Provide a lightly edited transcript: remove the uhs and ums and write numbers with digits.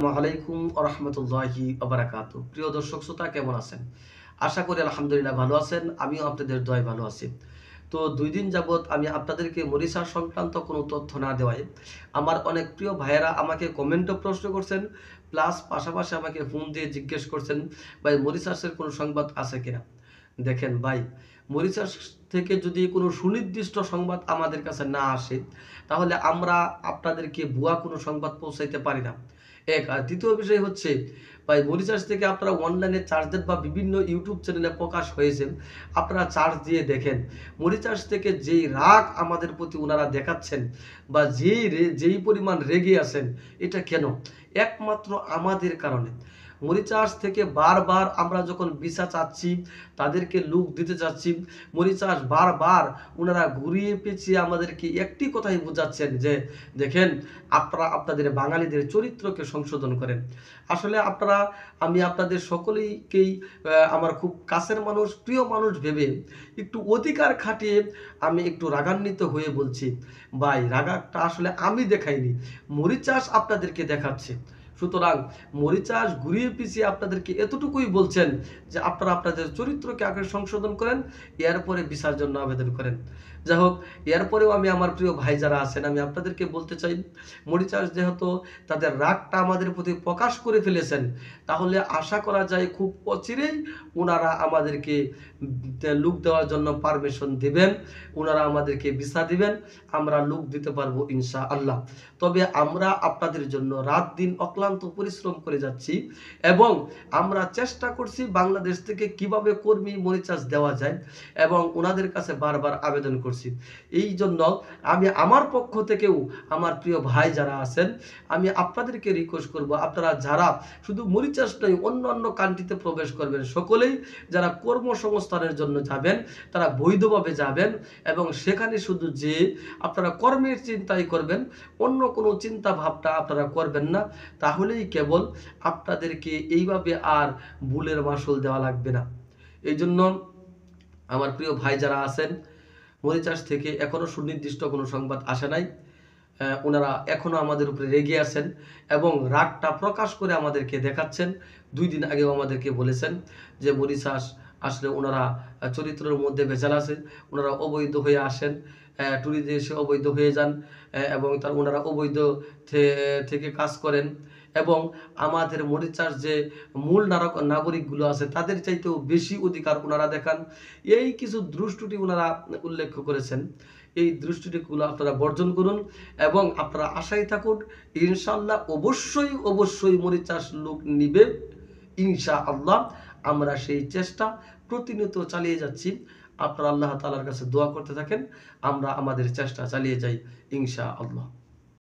আসসালামু আলাইকুম ওয়া রাহমাতুল্লাহি ওয়া বারাকাতুহু। প্রিয় দর্শক শ্রোতা কেমন আছেন? আশা করি আলহামদুলিল্লাহ ভালো আছেন। আমিও আপনাদের দোয়ায় ভালো আছি। তো ২ দিন যাবৎ আমি আপনাদেরকে মরিচা সংক্রান্ত কোনো তথ্য না দেওয়ায় আমার অনেক প্রিয় ভাইয়েরা আমাকে কমেন্টে প্রশ্ন করছেন, প্লাস পাশাপাশি আমাকে ফোন দিয়ে জিজ্ঞেস করছেন, ভাই মরিচাষের কোনো সংবাদ আছে কিনা? দেখেন ভাই, মরিচাষ থেকে যদি কোনো সুনির্দিষ্ট সংবাদ আমাদের কাছে না আসে, তাহলে আমরা আপনাদেরকে ভুয়া কোনো সংবাদ পৌঁছাইতে পারি না। এক। আর দ্বিতীয় বিষয় হচ্ছে, ভাই মরিচাষ থেকে আপনারা অনলাইনে চার্জ দেন বা বিভিন্ন ইউটিউব চ্যানেলে প্রকাশ হয়েছে, আপনারা চার্জ দিয়ে দেখেন। মরিচাষ থেকে যেই রাগ আমাদের প্রতি উনারা দেখাচ্ছেন বা যেই পরিমাণ রেগে আছেন, এটা কেন? একমাত্র আমাদের কারণে। মরিচাষ থেকে বারবার আমরা যখন ভিসা চাচ্ছি, তাদেরকে লুক দিতে চাচ্ছি, মরিচাষ বারবার উনারা ঘুরিয়ে পেঁচিয়ে আমাদেরকে একটি কথাই বোঝাচ্ছেন যে, দেখেন আপনারা আপনাদের বাঙালিদের চরিত্রকে সংশোধন করেন। আসলে আমি আপনাদের সকলেইকেই আমার খুব কাছের মানুষ, প্রিয় মানুষ ভেবে একটু অধিকার খাটিয়ে আমি একটু রাগান্বিত হয়ে বলছি, ভাই রাগটা আসলে আমি দেখাইনি, মরিচাষ আপনাদেরকে দেখাচ্ছে। সুতরাং মরিচাষ ঘুরিয়ে পিছিয়ে আপনাদেরকে এতটুকুই বলছেন যে আপনারা আপনাদের চরিত্রকে আগে সংশোধন করেন, এরপরে ভিসার জন্য আবেদন করেন। যাই হোক, এরপরেও আমি আমার প্রিয় ভাই যারা আছেন, আমি আপনাদেরকে বলতে চাই, মরিচাষ যেহেতু তাদের রাগটা আমাদের প্রতি প্রকাশ করে ফেলেছেন, তাহলে আশা করা যায় খুব অচিরেই ওনারা আমাদেরকে লুক দেওয়ার জন্য পারমিশন দিবেন, ওনারা আমাদেরকে ভিসা দিবেন, আমরা লুক দিতে পারবো ইনশাআল্লাহ। তবে আমরা আপনাদের জন্য রাত দিন অক্লান্ত পরিশ্রম করে যাচ্ছি এবং আমরা চেষ্টা করছি বাংলাদেশ থেকে কিভাবে কর্মী মরিচাষ দেওয়া যায় এবং ওনাদের কাছে বারবার আবেদন করছি। এই জন্য আমি আমার পক্ষ থেকেও আমার প্রিয় ভাই যারা আছেন, আমি আপনাদেরকে রিকোয়েস্ট করব, আপনারা যারা শুধু মরিচাষ নয় অন্যান্য কান্ট্রিতে প্রবেশ করবেন, সকলেই যারা কর্মসংস্থানের জন্য যাবেন তারা বৈধভাবে যাবেন এবং সেখানে শুধু যে আপনারা কর্মের চিন্তাই করবেন, অন্য কোনো চিন্তা ভাবনা আপনারা করবেন না, তাহলেই কেবল আপনাদেরকে এইভাবে আর ভুলের মাসুল দেওয়া লাগবে না। এই জন্য আমার প্রিয় ভাই যারা আছেন, মরিচাষ থেকে এখনো সুনির্দিষ্ট কোনো সংবাদ আসে নাই। ওনারা এখনো আমাদের উপরে রেগে আছেন এবং রাগটা প্রকাশ করে আমাদেরকে দেখাচ্ছেন। ২ দিন আগেও আমাদেরকে বলেছেন যে মরিচাষ আসলে ওনারা চরিত্রের মধ্যে ভেজাল আছে, ওনারা অবৈধ হয়ে আসেন, ট্যুরিতে এসে অবৈধ হয়ে যান এবং ওনারা অবৈধ থেকে কাজ করেন এবং আমাদের মরিচাষ যে মূল নাগরিকগুলো আছে তাদের চাইতেও বেশি অধিকার ওনারা দেখান। এই কিছু ত্রুটি ওনারা উল্লেখ করেছেন। এই ত্রুটিগুলো আপনারা বর্জন করুন এবং আপনারা আশায় থাকুন, ইনশাআল্লাহ অবশ্যই মরিচাষ লোক নিবে ইনশাআল্লাহ। আমরা সেই চেষ্টা প্রতিনিয়ত চালিয়ে যাচ্ছি। আপনারা আল্লাহ তাআলার কাছে দোয়া করতে থাকেন, আমরা আমাদের চেষ্টা চালিয়ে যাই ইনশাআল্লাহ।